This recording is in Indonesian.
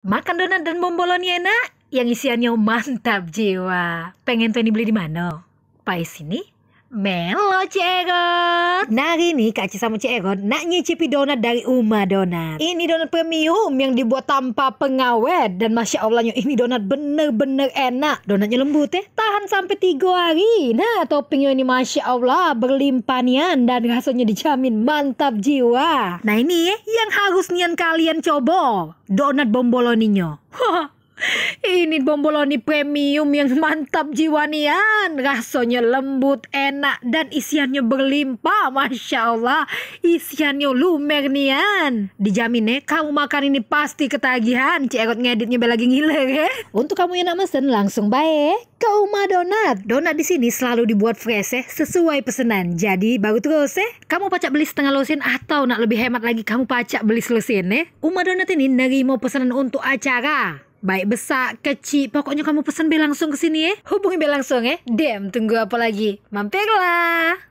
Makan donat dan bomboloni enak, yang isiannya mantap jiwa. Pengen tuh dibeli di mana? Pai sini, Melo Ciegot. Nah hari ini Kak Ci sama Ciegot nak nyicipi donat dari Uma Donat. Ini donat premium yang dibuat tanpa pengawet. Dan Masya Allahnya ini donat bener-bener enak. Donatnya lembut tahan sampai 3 hari. Nah toppingnya ini Masya Allah berlimpah nian. Dan rasanya dijamin mantap jiwa. Nah ini yang harus nian kalian coba. Donat bomboloninya. Ini bomboloni premium yang mantap jiwa nian. Rasanya lembut, enak, dan isiannya berlimpah. Masya Allah, isiannya lumer nian. Dijamin kamu makan ini pasti ketagihan. Cierot ngeditnya lagi ngiler Untuk kamu yang nak mesen langsung baik ke Uma Donat. Donat di sini selalu dibuat fresh sesuai pesanan. Jadi baru terus kamu pacak beli setengah lusin atau nak lebih hemat lagi kamu pacak beli selusin Uma Donat ini nerima pesanan untuk acara. Baik besar, kecil, pokoknya kamu pesan be langsung ke sini Hubungi be langsung Dem, tunggu apa lagi? Mampirlah.